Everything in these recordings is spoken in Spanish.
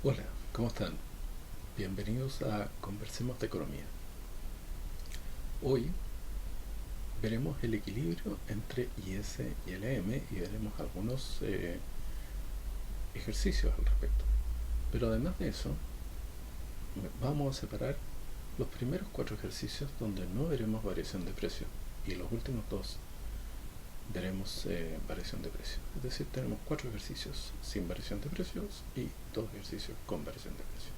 Hola, ¿cómo están? Bienvenidos a Conversemos de Economía. Hoy veremos el equilibrio entre IS y LM y veremos algunos ejercicios al respecto. Pero además de eso, vamos a separar los primeros 4 ejercicios donde no veremos variación de precio y los últimos 2 veremos variación de precio. Es decir, tenemos 4 ejercicios sin variación de precios y 2 ejercicios con variación de precio.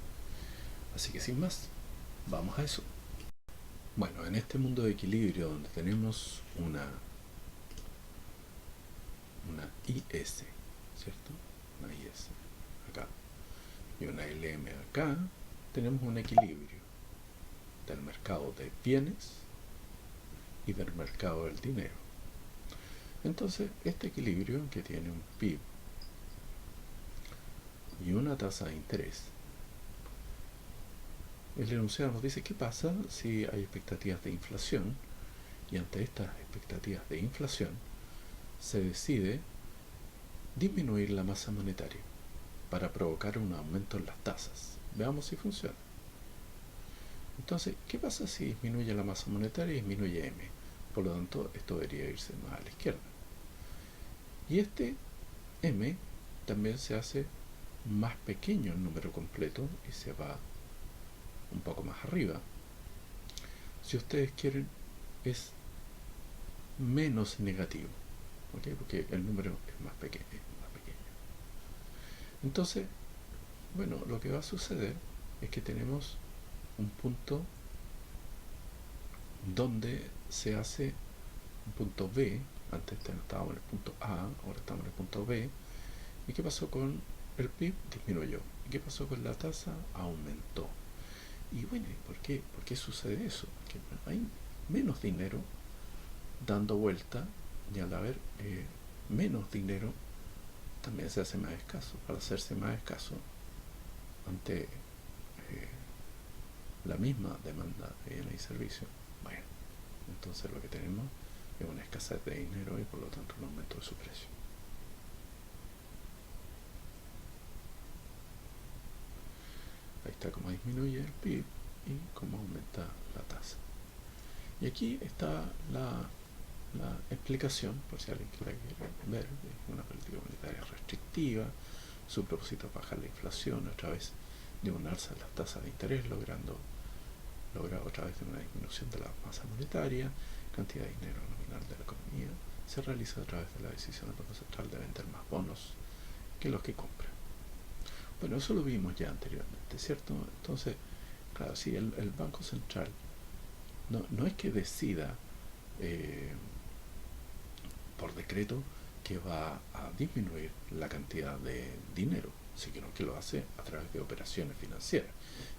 Así que sin más, vamos a eso. Bueno, en este mundo de equilibrio donde tenemos una IS, ¿cierto? Una IS acá y una LM acá, tenemos un equilibrio del mercado de bienes y del mercado del dinero. Entonces, este equilibrio que tiene un PIB y una tasa de interés, el enunciado nos dice qué pasa si hay expectativas de inflación y ante estas expectativas de inflación se decide disminuir la masa monetaria para provocar un aumento en las tasas. Veamos si funciona. Entonces, ¿qué pasa si disminuye la masa monetaria y disminuye M? Por lo tanto, esto debería irse más a la izquierda. Y este M también se hace más pequeño en número completo y se va un poco más arriba. Si ustedes quieren, es menos negativo, ¿okay? Porque el número es más pequeño. Entonces, bueno, lo que va a suceder es que tenemos un punto donde se hace un punto B. Antes estábamos en el punto A, ahora estamos en el punto B. ¿Y qué pasó con el PIB? Disminuyó. ¿Y qué pasó con la tasa? Aumentó. Y bueno, ¿por qué sucede eso? Porque hay menos dinero dando vuelta y al haber menos dinero también se hace más escaso. Al hacerse más escaso ante la misma demanda de bienes y servicios, bueno, entonces lo que tenemos es una escasez de dinero y por lo tanto un aumento de su precio. Ahí está cómo disminuye el PIB y cómo aumenta la tasa. Y aquí está la explicación, por si alguien quiere ver, de una política monetaria restrictiva. Su propósito es bajar la inflación a través de un alza de las tasas de interés, logrado a través de una disminución de la masa monetaria, cantidad de dinero nominal de la economía, se realiza a través de la decisión del Banco Central de vender más bonos que los que compra. Bueno, eso lo vimos ya anteriormente, ¿cierto? Entonces, claro, si el Banco Central no es que decida eh, por decreto que va a disminuir la cantidad de dinero, sino que lo hace a través de operaciones financieras.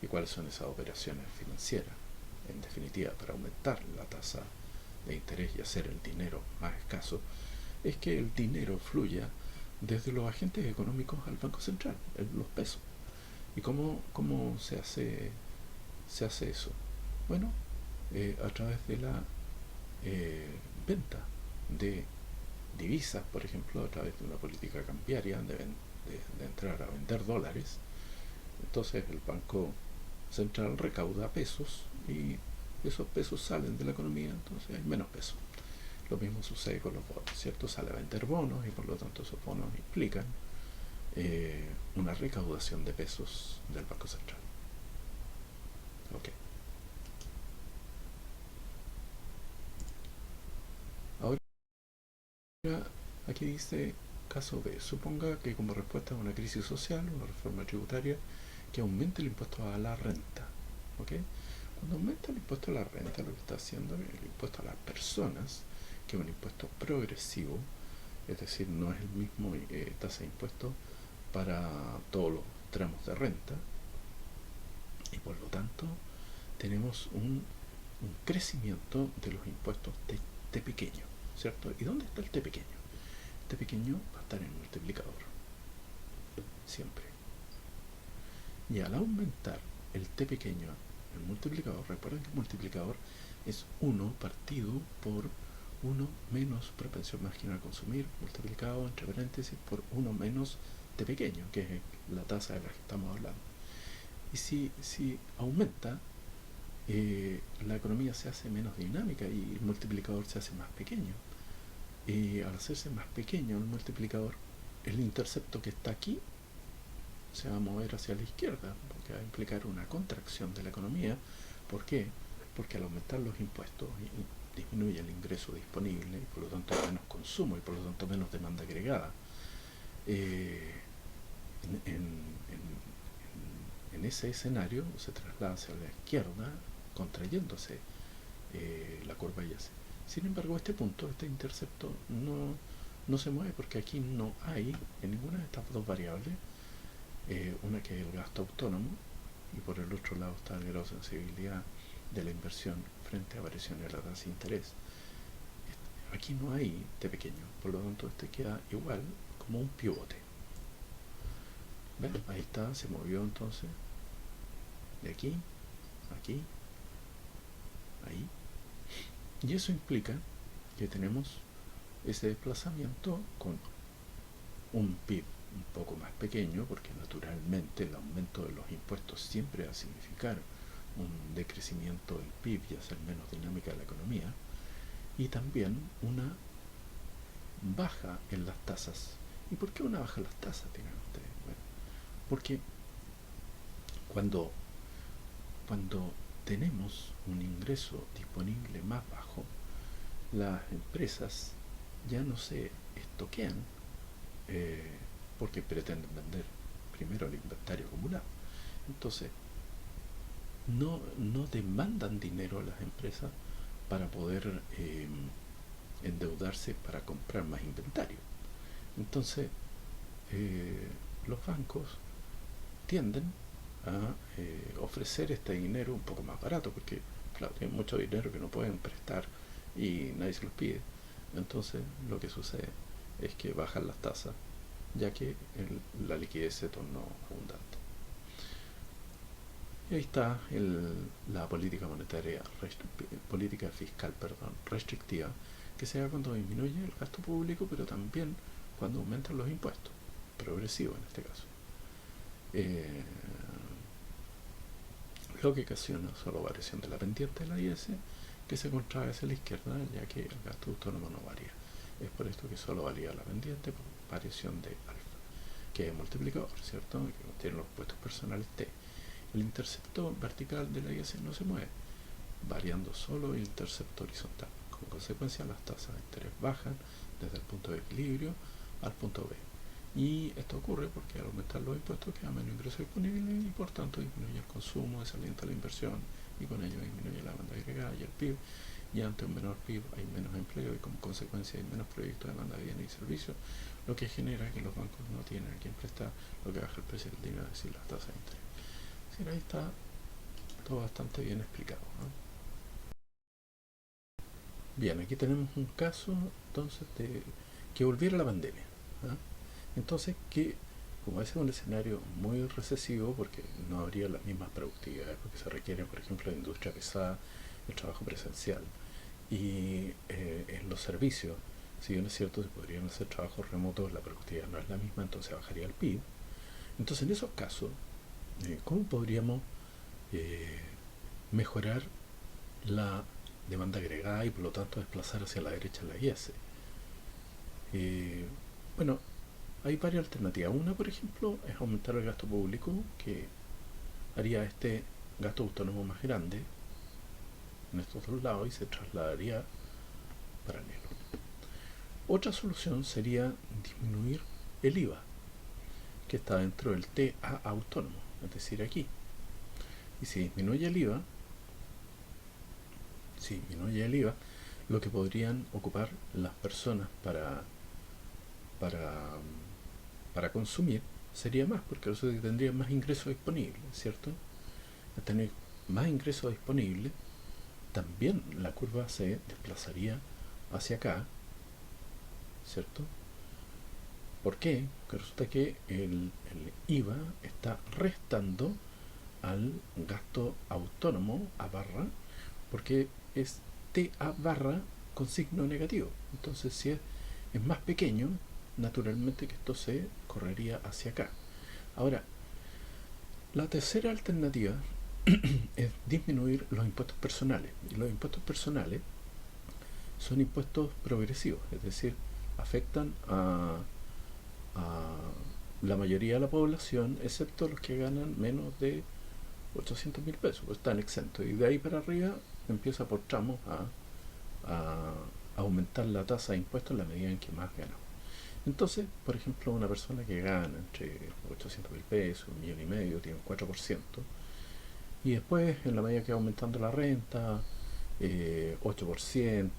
¿Y cuáles son esas operaciones financieras? En definitiva, para aumentar la tasa de interés y hacer el dinero más escaso, es que el dinero fluya desde los agentes económicos al Banco Central, los pesos. ¿Y cómo se hace eso? Bueno, a través de la venta de divisas, por ejemplo, a través de una política cambiaria de entrar a vender dólares. Entonces el Banco Central recauda pesos y esos pesos salen de la economía, entonces hay menos pesos. Lo mismo sucede con los bonos, ¿cierto? Sale a vender bonos y por lo tanto esos bonos implican una recaudación de pesos del Banco Central. Ok. Ahora, aquí dice caso B. Suponga que como respuesta a una crisis social, una reforma tributaria que aumente el impuesto a la renta. ¿Ok? Cuando aumenta el impuesto a la renta, lo que está haciendo es el impuesto a las personas, que es un impuesto progresivo, es decir, no es el mismo tasa de impuesto para todos los tramos de renta, y por lo tanto tenemos un crecimiento de los impuestos de T pequeño, ¿cierto? ¿Y dónde está el T pequeño? El T pequeño va a estar en el multiplicador, siempre. Y al aumentar el T pequeño, el multiplicador, recuerden que el multiplicador es 1 partido por 1 menos propensión marginal a consumir, multiplicado entre paréntesis por 1 menos T pequeño, que es la tasa de la que estamos hablando. Y si aumenta, la economía se hace menos dinámica y el multiplicador se hace más pequeño. Y al hacerse más pequeño el multiplicador, el intercepto que está aquí se va a mover hacia la izquierda, porque va a implicar una contracción de la economía. ¿Por qué? Porque al aumentar los impuestos disminuye el ingreso disponible y por lo tanto hay menos consumo y por lo tanto menos demanda agregada. Eh, en, en, en ese escenario se traslada hacia la izquierda, contrayéndose la curva Y. Sin embargo, este punto, este intercepto, no se mueve porque aquí no hay en ninguna de estas dos variables, una que es el gasto autónomo y por el otro lado está el grado de sensibilidad de la inversión frente a variaciones de la tasa de interés. Aquí no hay T pequeño, por lo tanto este queda igual como un pivote. ¿Ven? Ahí está, se movió entonces de aquí, aquí, ahí. Y eso implica que tenemos ese desplazamiento con un PIB un poco más pequeño, porque naturalmente el aumento de los impuestos siempre va a significar un decrecimiento del PIB y hacer menos dinámica de la economía, y también una baja en las tasas. ¿Y por qué una baja en las tasas, digan ustedes? Bueno, porque cuando tenemos un ingreso disponible más bajo, las empresas ya no se estoquean porque pretenden vender primero el inventario acumulado. Entonces, no demandan dinero a las empresas para poder endeudarse para comprar más inventario. Entonces, los bancos tienden a ofrecer este dinero un poco más barato, porque claro, tienen mucho dinero que no pueden prestar y nadie se los pide. Entonces lo que sucede es que bajan las tasas, ya que la liquidez se tornó abundante. Y ahí está la política monetaria, política fiscal, restrictiva, que se da cuando disminuye el gasto público, pero también cuando aumentan los impuestos, progresivo en este caso. Lo que ocasiona solo variación de la pendiente de la IS, que se contrae hacia la izquierda, ya que el gasto autónomo no varía. Es por esto que solo varía la pendiente por variación de alfa, que es multiplicador, ¿cierto? Que contiene los puestos personales T. El intercepto vertical de la IS no se mueve, variando solo el intercepto horizontal. Como consecuencia, las tasas de interés bajan desde el punto de equilibrio al punto B. Y esto ocurre porque al aumentar los impuestos queda menos ingreso disponible y por tanto disminuye el consumo, desalienta la inversión y con ello disminuye la demanda agregada y el PIB. Y ante un menor PIB hay menos empleo y como consecuencia hay menos proyectos de demanda de bienes y servicios, lo que genera que los bancos no tienen a quien prestar, lo que baja el precio del dinero, es decir, las tasas de interés. Así que ahí está todo bastante bien explicado, ¿no? Bien, aquí tenemos un caso entonces de que volviera la pandemia, ¿no? Entonces, que como ese es un escenario muy recesivo, porque no habría las mismas productividades, porque se requiere, por ejemplo, de industria pesada, el trabajo presencial, y en los servicios, si bien es cierto, se podrían hacer trabajos remotos, la productividad no es la misma, entonces bajaría el PIB. Entonces, en esos casos, ¿cómo podríamos eh, mejorar la demanda agregada y por lo tanto desplazar hacia la derecha la IS? Bueno, hay varias alternativas. Una, por ejemplo, es aumentar el gasto público, que haría este gasto autónomo más grande en estos dos lados y se trasladaría paralelo. Otra solución sería disminuir el IVA, que está dentro del TA autónomo, es decir, aquí. Y si disminuye el IVA, lo que podrían ocupar las personas para, para consumir sería más, porque eso tendrían más ingresos disponibles, ¿cierto? Al tener más ingresos disponibles, también la curva se desplazaría hacia acá, ¿cierto? ¿Por qué? Porque resulta que el IVA está restando al gasto autónomo a barra, porque es TA barra con signo negativo. Entonces, si es más pequeño, naturalmente que esto se correría hacia acá. Ahora, la tercera alternativa es disminuir los impuestos personales. Y los impuestos personales son impuestos progresivos, es decir, afectan a la mayoría de la población, excepto los que ganan menos de 800.000 pesos, pues están exentos. Y de ahí para arriba empieza por tramos a aumentar la tasa de impuestos en la medida en que más gana. Entonces, por ejemplo, una persona que gana entre 800.000 pesos, 1.500.000, tiene un 4%, y después, en la medida que va aumentando la renta, 8%,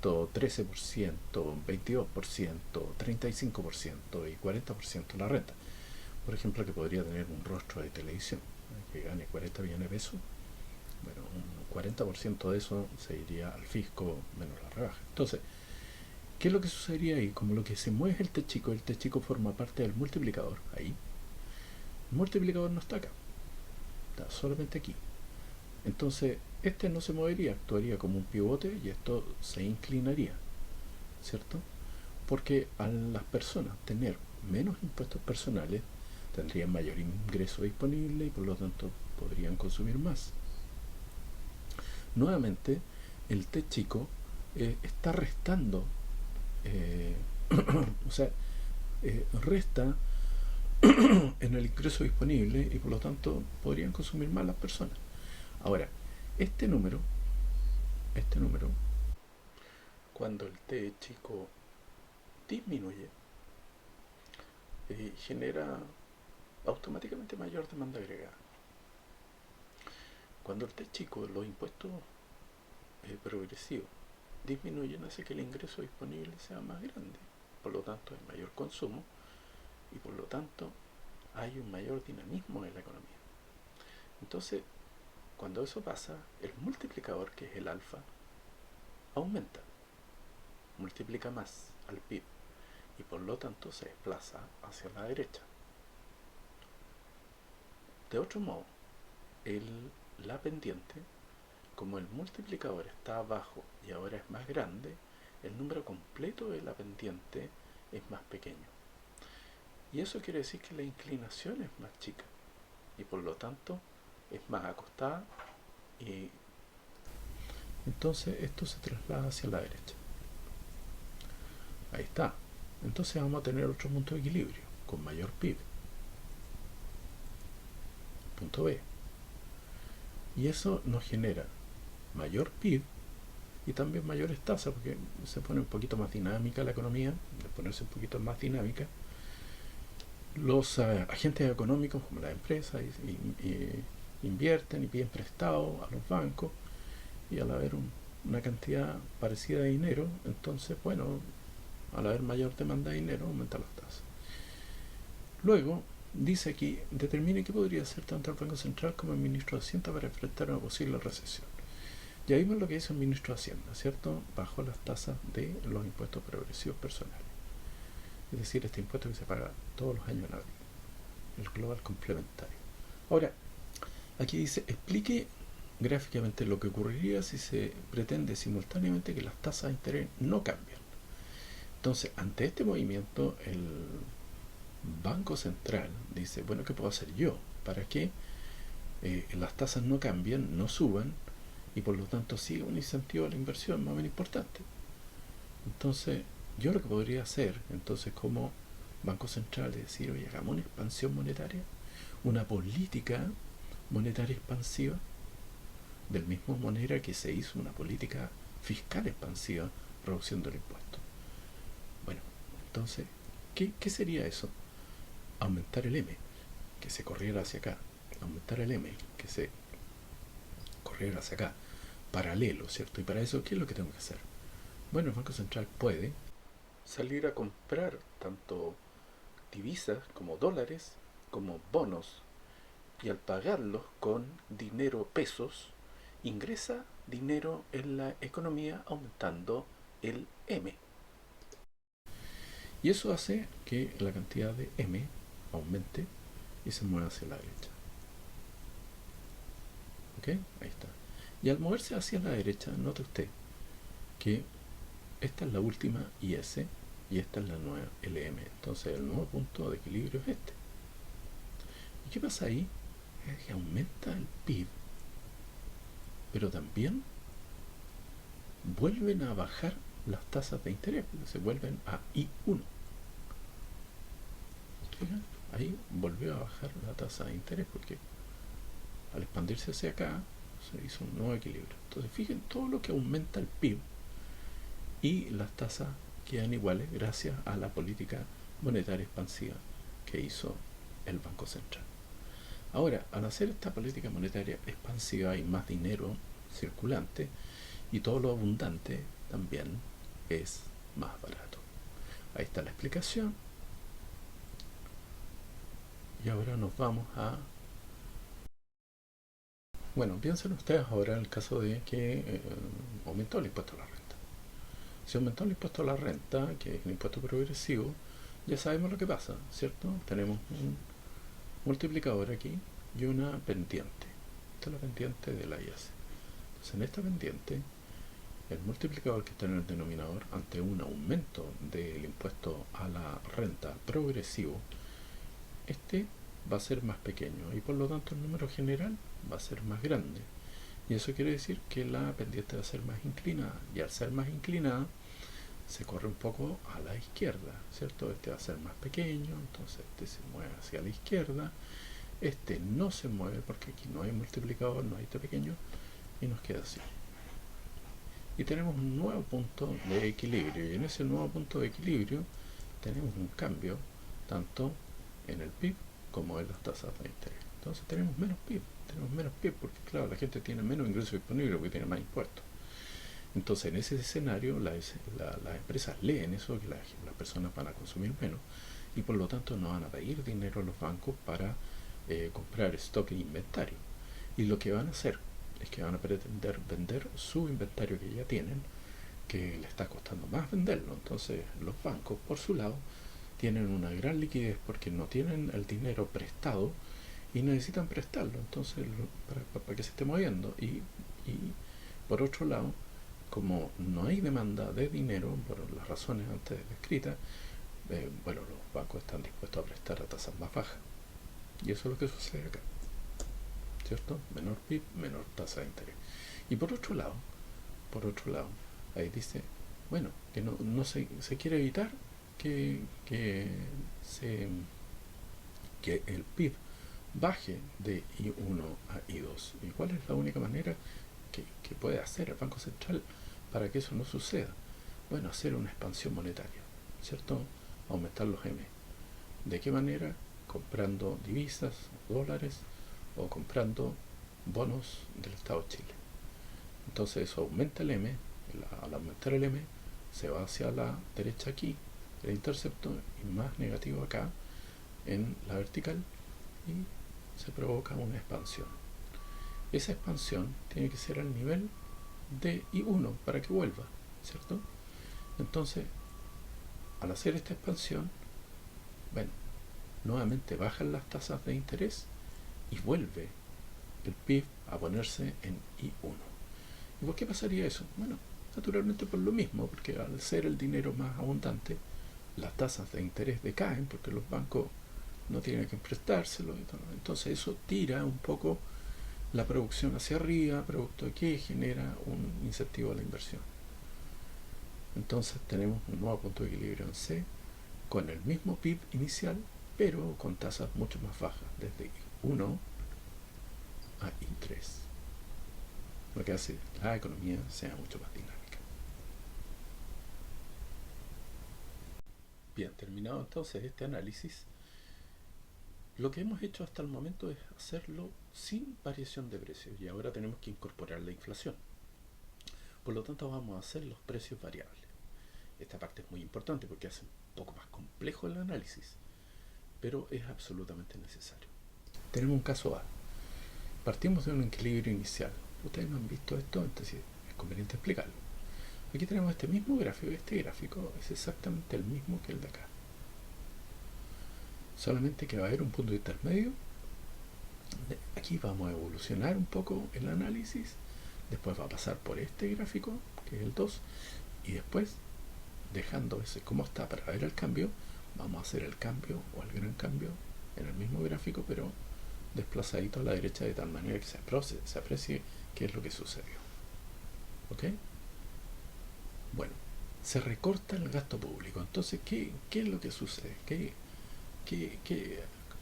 13%, 22%, 35% y 40% la renta. Por ejemplo, que podría tener un rostro de televisión, que gane 40 millones de pesos, bueno, un 40% de eso se iría al fisco menos la rebaja. Entonces, ¿qué es lo que sucedería ahí? Como lo que se mueve es el T chico forma parte del multiplicador, ahí. El multiplicador no está acá, está solamente aquí. Entonces, este no se movería, actuaría como un pivote y esto se inclinaría, ¿cierto? Porque a las personas tener menos impuestos personales, tendrían mayor ingreso disponible y por lo tanto podrían consumir más. Nuevamente, el T chico está restando, eh, o sea, resta en el ingreso disponible y por lo tanto podrían consumir más las personas. Ahora, este número, cuando el T chico disminuye, genera automáticamente mayor demanda agregada. Cuando el T chico, los impuestos progresivos, disminuyen, hace que el ingreso disponible sea más grande. Por lo tanto, hay mayor consumo y por lo tanto hay un mayor dinamismo en la economía. Entonces, cuando eso pasa, el multiplicador, que es el alfa, aumenta, multiplica más al PIB y por lo tanto se desplaza hacia la derecha. De otro modo, la pendiente, como el multiplicador está abajo y ahora es más grande, el número completo de la pendiente es más pequeño. Y eso quiere decir que la inclinación es más chica y por lo tanto es más acostada y entonces esto se traslada hacia la derecha. Ahí está. Entonces vamos a tener otro punto de equilibrio con mayor PIB. Punto B. Y eso nos genera mayor PIB y también mayores tasas, porque se pone un poquito más dinámica la economía. De ponerse un poquito más dinámica, los agentes económicos como las empresas invierten y piden prestado a los bancos y al haber una cantidad parecida de dinero, entonces bueno, al haber mayor demanda de dinero aumenta las tasas. Luego dice aquí, determine qué podría hacer tanto el Banco Central como el Ministro de Hacienda para enfrentar una posible recesión. Ya vimos lo que dice el Ministro de Hacienda, ¿cierto? Bajó las tasas de los impuestos progresivos personales. Es decir, este impuesto que se paga todos los años en abril, el global complementario. Ahora, aquí dice, explique gráficamente lo que ocurriría si se pretende simultáneamente que las tasas de interés no cambian. Entonces, ante este movimiento, el Banco Central dice, bueno, ¿qué puedo hacer yo para que las tasas no cambien, no suban y por lo tanto siga un incentivo a la inversión más o menos importante? Entonces, yo lo que podría hacer, entonces, como Banco Central, es decir, oye, hagamos una expansión monetaria, una política monetaria expansiva, del mismo manera que se hizo una política fiscal expansiva reduciendo el impuesto. Bueno, entonces, ¿qué sería eso? Aumentar el M, que se corriera hacia acá, aumentar el M, que se corriera hacia acá, paralelo, ¿cierto? Y para eso, ¿qué es lo que tengo que hacer? Bueno, el Banco Central puede salir a comprar tanto divisas como dólares, como bonos, y al pagarlos con dinero pesos, ingresa dinero en la economía aumentando el M. Y eso hace que la cantidad de M aumente y se mueva hacia la derecha. ¿Ok? Ahí está. Y al moverse hacia la derecha, note usted que esta es la última IS y esta es la nueva LM. Entonces el nuevo punto de equilibrio es este. ¿Y qué pasa ahí? Es que aumenta el PIB, pero también vuelven a bajar las tasas de interés, porque se vuelven a I1. ¿Fijan? Ahí volvió a bajar la tasa de interés, porque al expandirse hacia acá se hizo un nuevo equilibrio. Entonces fijen todo lo que aumenta el PIB y las tasas quedan iguales gracias a la política monetaria expansiva que hizo el Banco Central. Ahora, al hacer esta política monetaria expansiva hay más dinero circulante y todo lo abundante también es más barato. Ahí está la explicación. Y ahora nos vamos a... Bueno, piensen ustedes ahora en el caso de que aumentó el impuesto a la renta. Si aumentó el impuesto a la renta, que es un impuesto progresivo, ya sabemos lo que pasa, ¿cierto? Tenemos un multiplicador aquí y una pendiente. Esta es la pendiente de la IS. Entonces en esta pendiente, el multiplicador que está en el denominador ante un aumento del impuesto a la renta progresivo, este va a ser más pequeño y por lo tanto el número general va a ser más grande. Y eso quiere decir que la pendiente va a ser más inclinada. Y al ser más inclinada, se corre un poco a la izquierda, ¿cierto? Este va a ser más pequeño, entonces este se mueve hacia la izquierda. Este no se mueve porque aquí no hay multiplicador, no hay este pequeño, y nos queda así. Y tenemos un nuevo punto de equilibrio, y en ese nuevo punto de equilibrio tenemos un cambio tanto en el PIB como en las tasas de interés. Entonces tenemos menos PIB porque claro, la gente tiene menos ingresos disponibles porque tiene más impuestos. Entonces en ese escenario las empresas leen eso, que las personas van a consumir menos y por lo tanto no van a pedir dinero a los bancos para comprar stock e inventario. Y lo que van a hacer es que van a pretender vender su inventario que ya tienen, que le está costando más venderlo. Entonces los bancos, por su lado, tienen una gran liquidez porque no tienen el dinero prestado y necesitan prestarlo, entonces para que se esté moviendo. Y por otro lado, como no hay demanda de dinero, por las razones antes descritas, bueno, los bancos están dispuestos a prestar a tasas más bajas. Y eso es lo que sucede acá, ¿cierto? Menor PIB, menor tasa de interés. Y por otro lado, ahí dice, bueno, que no se quiere evitar que el PIB baje de I1 a I2. ¿Y cuál es la única manera que puede hacer el Banco Central para que eso no suceda? Bueno, hacer una expansión monetaria, ¿cierto? Aumentar los M. ¿De qué manera? Comprando divisas, dólares, o comprando bonos del Estado de Chile. Entonces eso aumenta el M, al aumentar el M se va hacia la derecha aquí, el intercepto, y más negativo acá en la vertical, y se provoca una expansión. Esa expansión tiene que ser al nivel de I1 para que vuelva, ¿cierto? Entonces, al hacer esta expansión, bueno, nuevamente bajan las tasas de interés y vuelve el PIB a ponerse en I1. ¿Y por qué pasaría eso? Bueno, naturalmente por lo mismo, porque al ser el dinero más abundante, las tasas de interés decaen porque los bancos no tienen que prestárselo. Entonces eso tira un poco la producción hacia arriba, producto de que genera un incentivo a la inversión. Entonces tenemos un nuevo punto de equilibrio en C, con el mismo PIB inicial, pero con tasas mucho más bajas, desde I1 a I3, lo que hace que la economía sea mucho más dinámica. Bien, terminado entonces este análisis, lo que hemos hecho hasta el momento es hacerlo sin variación de precios y ahora tenemos que incorporar la inflación. Por lo tanto vamos a hacer los precios variables. Esta parte es muy importante porque hace un poco más complejo el análisis, pero es absolutamente necesario. Tenemos un caso A. Partimos de un equilibrio inicial. Ustedes no han visto esto, entonces es conveniente explicarlo. Aquí tenemos este mismo gráfico. Este gráfico es exactamente el mismo que el de acá. Solamente que va a haber un punto intermedio. Aquí vamos a evolucionar un poco el análisis. Después va a pasar por este gráfico, que es el 2. Y después dejando ese como está para ver el cambio, vamos a hacer el cambio o el gran cambio en el mismo gráfico, pero desplazadito a la derecha de tal manera que se aprecie qué es lo que sucedió. ¿Ok? Bueno, se recorta el gasto público. Entonces, ¿qué es lo que sucede?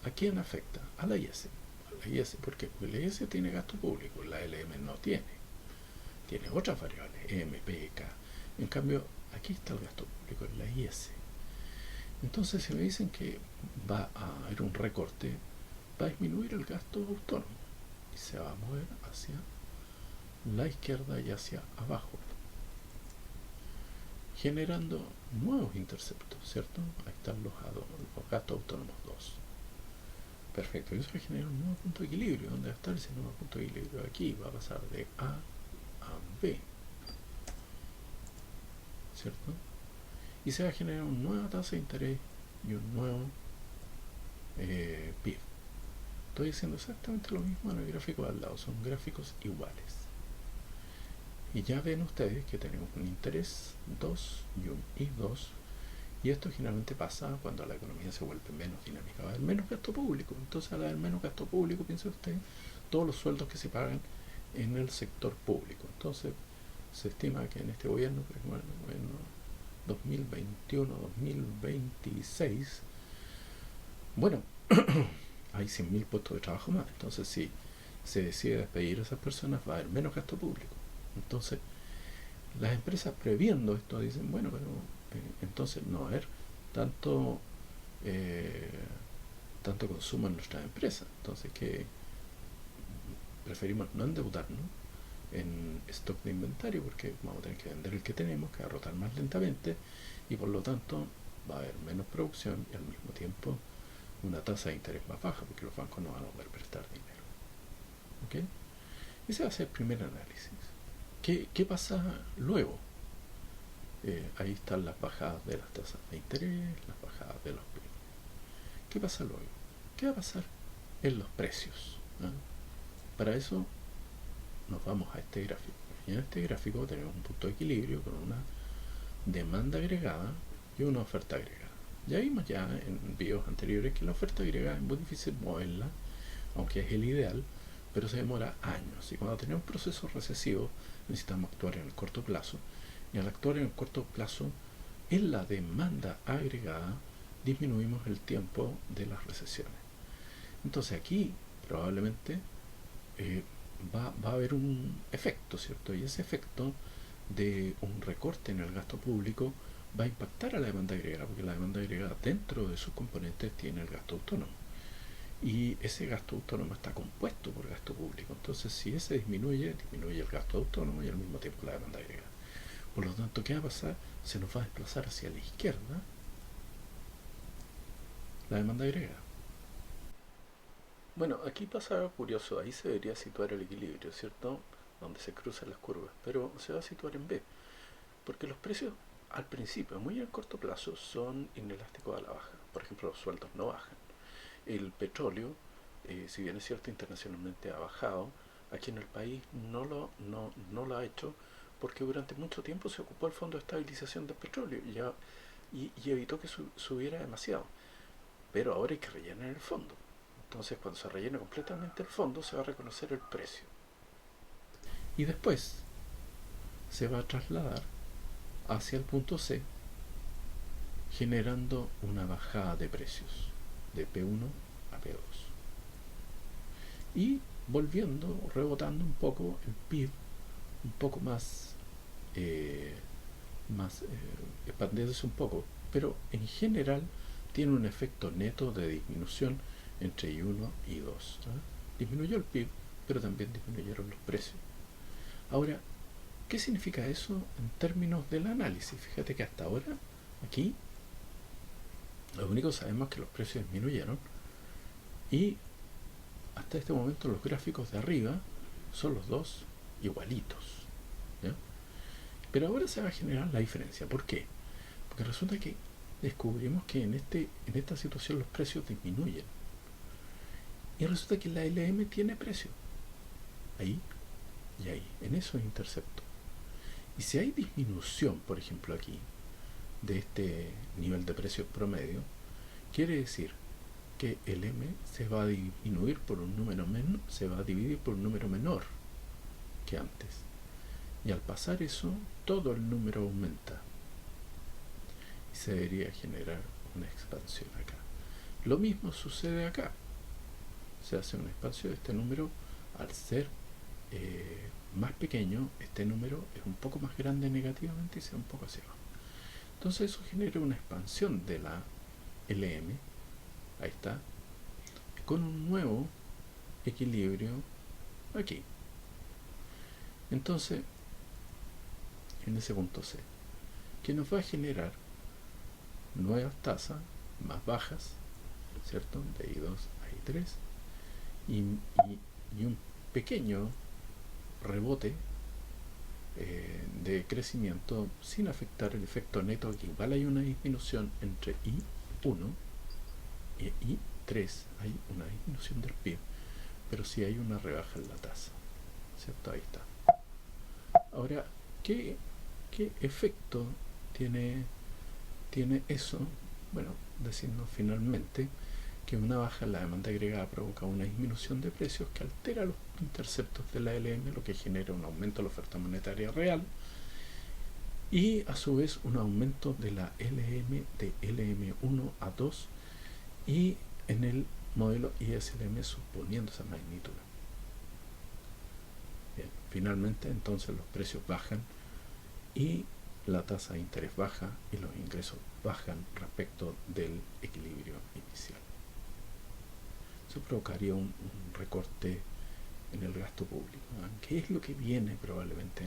¿A quién afecta? A la IS. A la IS, porque la IS tiene gasto público, la LM no tiene. Tiene otras variables, M, P, K. En cambio, aquí está el gasto público, en la IS. Entonces, si me dicen que va a haber un recorte, va a disminuir el gasto autónomo y se va a mover hacia la izquierda y hacia abajo, generando nuevos interceptos, ¿cierto? Ahí están los gastos autónomos 2. Perfecto, y eso va a generar un nuevo punto de equilibrio. ¿Dónde va a estar ese nuevo punto de equilibrio? Aquí va a pasar de A a B, ¿cierto? Y se va a generar una nueva tasa de interés y un nuevo PIB. Estoy haciendo exactamente lo mismo en el gráfico de al lado, son gráficos iguales. Y ya ven ustedes que tenemos un interés 2 y un I2, y esto generalmente pasa cuando la economía se vuelve menos dinámica, va a haber menos gasto público. Entonces, al haber menos gasto público, piense usted, todos los sueldos que se pagan en el sector público. Entonces, se estima que en este gobierno, por ejemplo, en 2021-2026, bueno, hay 100.000 puestos de trabajo más. Entonces, si se decide despedir a esas personas, va a haber menos gasto público. Entonces, las empresas previendo esto dicen, bueno, pero entonces no va a haber tanto tanto consumo en nuestras empresas. Entonces, que preferimos no endeudarnos en stock de inventario, porque vamos a tener que vender el que tenemos, que va a rotar más lentamente, y por lo tanto va a haber menos producción y al mismo tiempo una tasa de interés más baja, porque los bancos no van a poder prestar dinero. ¿Ok? Ese va a ser el primer análisis. ¿Qué pasa luego? Ahí están las bajadas de las tasas de interés, las bajadas de los PIB. ¿Qué pasa luego? ¿Qué va a pasar en los precios? ¿Ah? Para eso nos vamos a este gráfico. Y en este gráfico tenemos un punto de equilibrio con una demanda agregada y una oferta agregada. Ya vimos ya en videos anteriores que la oferta agregada es muy difícil moverla, aunque es el ideal, pero se demora años. Y cuando tenemos procesos recesivos necesitamos actuar en el corto plazo. Y al actuar en el corto plazo, en la demanda agregada disminuimos el tiempo de las recesiones. Entonces aquí probablemente va a haber un efecto, ¿cierto? Y ese efecto de un recorte en el gasto público va a impactar a la demanda agregada, porque la demanda agregada dentro de sus componentes tiene el gasto autónomo. Y ese gasto autónomo está compuesto por gasto público. Entonces, si ese disminuye el gasto autónomo y al mismo tiempo la demanda agregada. Por lo tanto, ¿qué va a pasar? Se nos va a desplazar hacia la izquierda la demanda agregada. Bueno, aquí pasa algo curioso. Ahí se debería situar el equilibrio, ¿cierto? Donde se cruzan las curvas. Pero se va a situar en B. Porque los precios al principio, muy a corto plazo, son inelásticos a la baja. Por ejemplo, los sueldos no bajan. El petróleo, si bien es cierto internacionalmente ha bajado, aquí en el país no lo ha hecho, porque durante mucho tiempo se ocupó el Fondo de Estabilización del Petróleo y evitó que subiera demasiado. Pero ahora hay que rellenar el fondo. Entonces, cuando se rellene completamente el fondo, se va a reconocer el precio. Y después se va a trasladar hacia el punto C, generando una bajada de precios de P1 a P2. Y volviendo, rebotando un poco el PIB, un poco más, expandiéndose un poco, pero en general tiene un efecto neto de disminución entre I1 y I2. Disminuyó el PIB, pero también disminuyeron los precios. Ahora, ¿qué significa eso en términos del análisis? Fíjate que hasta ahora, aquí, lo único que sabemos es que los precios disminuyeron y hasta este momento los gráficos de arriba son los dos igualitos. ¿Ya? Pero ahora se va a generar la diferencia. ¿Por qué? Porque resulta que descubrimos que en esta situación los precios disminuyen. Y resulta que la LM tiene precio. Ahí y ahí, en esos interceptos. Y si hay disminución, por ejemplo aquí, de este nivel de precios promedio, quiere decir que el M se va a disminuir por un número menor, se va a dividir por un número menor que antes. Y al pasar eso, todo el número aumenta. Y se debería generar una expansión acá. Lo mismo sucede acá. Se hace una expansión de este número. Al ser más pequeño, este número es un poco más grande negativamente y se va un poco hacia abajo. Entonces eso genera una expansión de la LM. Ahí está. Con un nuevo equilibrio aquí. Entonces, en ese punto C, que nos va a generar nuevas tasas más bajas, ¿cierto? De I2 a I3 y un pequeño rebote de crecimiento sin afectar el efecto neto. Aquí igual hay una disminución entre I1 y I3, hay una disminución del PIB, pero sí hay una rebaja en la tasa, ¿cierto? Ahí está. Ahora, ¿qué efecto tiene eso? Bueno, decirnos finalmente que una baja en la demanda agregada provoca una disminución de precios que altera los interceptos de la LM, lo que genera un aumento de la oferta monetaria real y a su vez un aumento de la LM de LM1 a 2 y en el modelo ISLM suponiendo esa magnitud. Bien, finalmente entonces los precios bajan y la tasa de interés baja y los ingresos bajan respecto del equilibrio inicial. Eso provocaría un recorte en el gasto público, ¿no? ¿Qué es lo que viene probablemente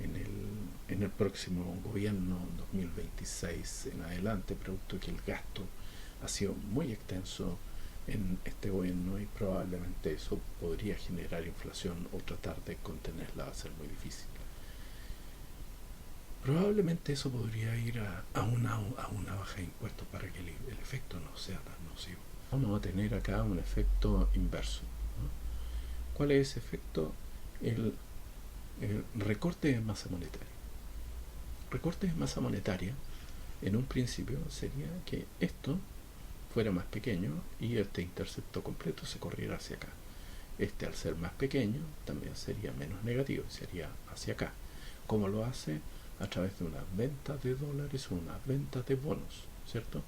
en el próximo gobierno 2026 en adelante, producto de que el gasto ha sido muy extenso en este gobierno y probablemente eso podría generar inflación o tratar de contenerla va a ser muy difícil. Probablemente eso podría ir a una baja de impuestos para que el efecto no sea tan nocivo. Vamos a tener acá un efecto inverso, ¿no? ¿Cuál es ese efecto? El recorte de masa monetaria. Recorte de masa monetaria en un principio sería que esto fuera más pequeño y este intercepto completo se corriera hacia acá. Este, al ser más pequeño, también sería menos negativo, sería hacia acá. ¿Cómo lo hace? A través de unas ventas de dólares o unas ventas de bonos, ¿cierto?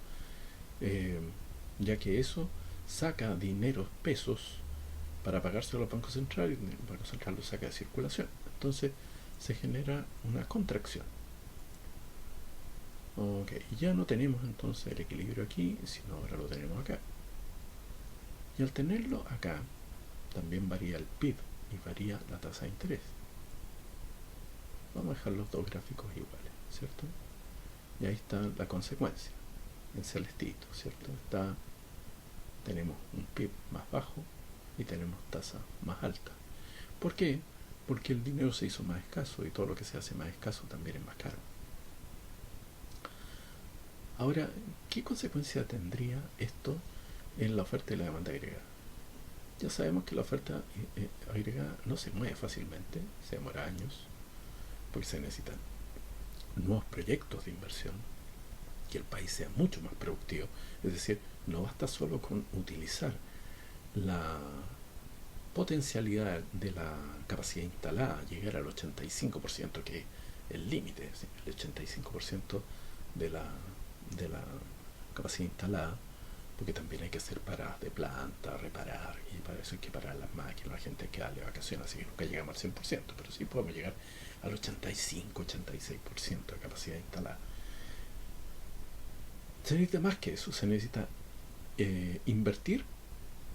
Ya que eso saca dinero, pesos, para pagarse a los bancos centrales, y el Banco Central lo saca de circulación. Entonces se genera una contracción. Ok, ya no tenemos entonces el equilibrio aquí, sino ahora lo tenemos acá. Y al tenerlo acá, también varía el PIB y varía la tasa de interés. Vamos a dejar los dos gráficos iguales, ¿cierto? Y ahí está la consecuencia, en celestito, ¿cierto? Tenemos un PIB más bajo y tenemos tasa más alta. ¿Por qué? Porque el dinero se hizo más escaso y todo lo que se hace más escaso también es más caro. Ahora, ¿qué consecuencia tendría esto en la oferta y la demanda agregada? Ya sabemos que la oferta agregada no se mueve fácilmente, se demora años, porque se necesitan nuevos proyectos de inversión, que el país sea mucho más productivo. Es decir, no basta solo con utilizar la potencialidad de la capacidad instalada, llegar al 85%, que es el límite, el 85% de la capacidad instalada, porque también hay que hacer paradas de planta, reparar, y para eso hay que parar las máquinas, la gente hay que darle vacaciones, así que nunca llegamos al 100%, pero sí podemos llegar al 85-86% de capacidad instalada. Se necesita más que eso, se necesita invertir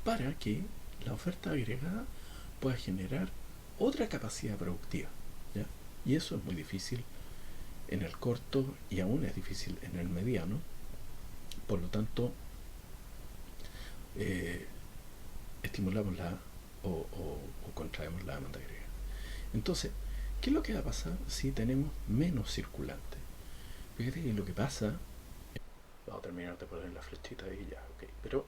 para que la oferta agregada pueda generar otra capacidad productiva, ¿ya? Y eso es muy difícil en el corto y aún es difícil en el mediano. Por lo tanto, estimulamos o contraemos la demanda agregada. Entonces, ¿qué es lo que va a pasar si tenemos menos circulante? Fíjate que lo que pasa, vamos a terminar de poner la flechita ahí ya, ok, pero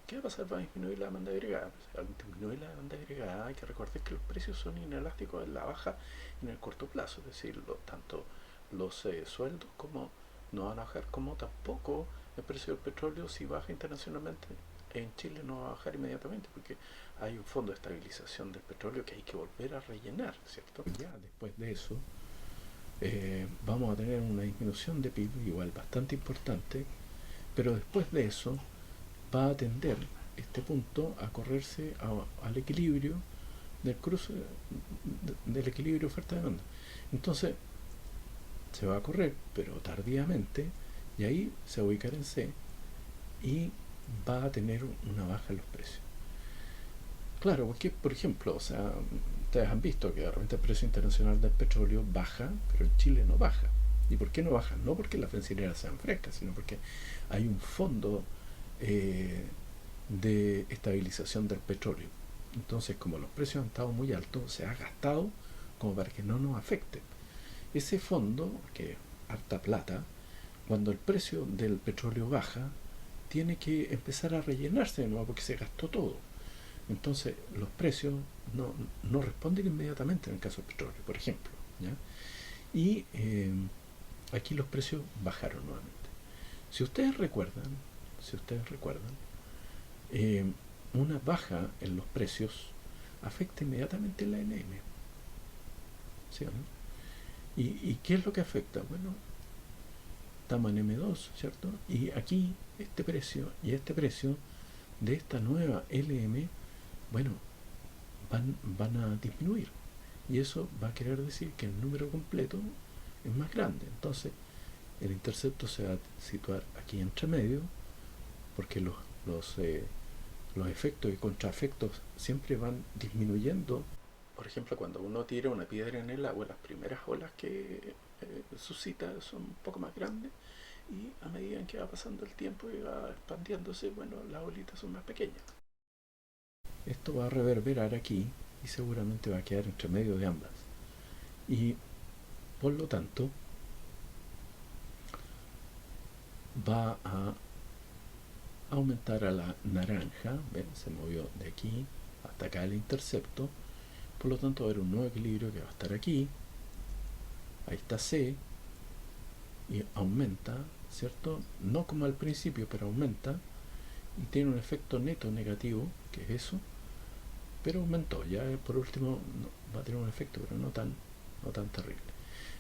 ¿qué va a pasar? Va a disminuir la demanda agregada. Al disminuir la demanda agregada hay que recordar que los precios son inelásticos en la baja y en el corto plazo, es decir, tanto los sueldos como no van a bajar, como tampoco el precio del petróleo, si baja internacionalmente, en Chile no va a bajar inmediatamente, porque hay un fondo de estabilización del petróleo que hay que volver a rellenar, ¿cierto? Ya después de eso, vamos a tener una disminución de PIB igual bastante importante, pero después de eso va a tender este punto a correrse al equilibrio del cruce del equilibrio oferta-demanda. Entonces se va a correr, pero tardíamente, y ahí se va a ubicar en C y va a tener una baja en los precios. Claro, porque por ejemplo, o sea, ustedes han visto que de repente el precio internacional del petróleo baja, pero en Chile no baja. ¿Y por qué no baja? No porque las bencineras sean frescas, sino porque hay un fondo eh, de estabilización del petróleo. Entonces, como los precios han estado muy altos, se ha gastado como para que no nos afecte. Ese fondo, que es harta plata, cuando el precio del petróleo baja, tiene que empezar a rellenarse de nuevo porque se gastó todo. Entonces, los precios no responden inmediatamente en el caso del petróleo, por ejemplo. ¿Ya? Y aquí los precios bajaron nuevamente. Si ustedes recuerdan, si ustedes recuerdan, eh, una baja en los precios afecta inmediatamente la LM. ¿Sí o no? ¿Y qué es lo que afecta? Bueno, estamos en M2, ¿cierto? Y aquí este precio y este precio de esta nueva LM, bueno, van a disminuir. Y eso va a querer decir que el número completo es más grande. Entonces, el intercepto se va a situar aquí entre medio, porque los, eh, los efectos y contraefectos siempre van disminuyendo. Por ejemplo, cuando uno tira una piedra en el agua, las primeras olas que suscita son un poco más grandes, y a medida en que va pasando el tiempo y va expandiéndose, bueno, las olitas son más pequeñas. Esto va a reverberar aquí y seguramente va a quedar entre medio de ambas. Y por lo tanto va a aumentar a la naranja, ¿ven? Se movió de aquí hasta acá el intercepto, por lo tanto va a haber un nuevo equilibrio que va a estar aquí, ahí está C, y aumenta, ¿cierto? No como al principio, pero aumenta, y tiene un efecto neto negativo, que es eso, pero aumentó, ya por último va a tener un efecto, pero no tan terrible.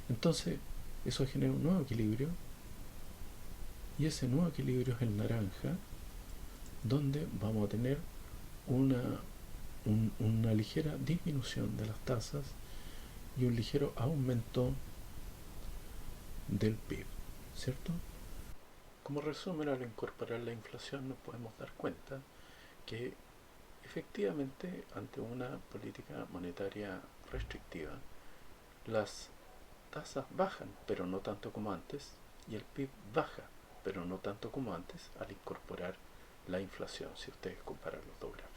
Entonces, eso genera un nuevo equilibrio, y ese nuevo equilibrio es el naranja, donde vamos a tener una, una ligera disminución de las tasas y un ligero aumento del PIB, ¿cierto? Como resumen, al incorporar la inflación nos podemos dar cuenta que efectivamente ante una política monetaria restrictiva, las tasas bajan, pero no tanto como antes, y el PIB baja, pero no tanto como antes al incorporar la inflación, si ustedes comparan los dos gráficos.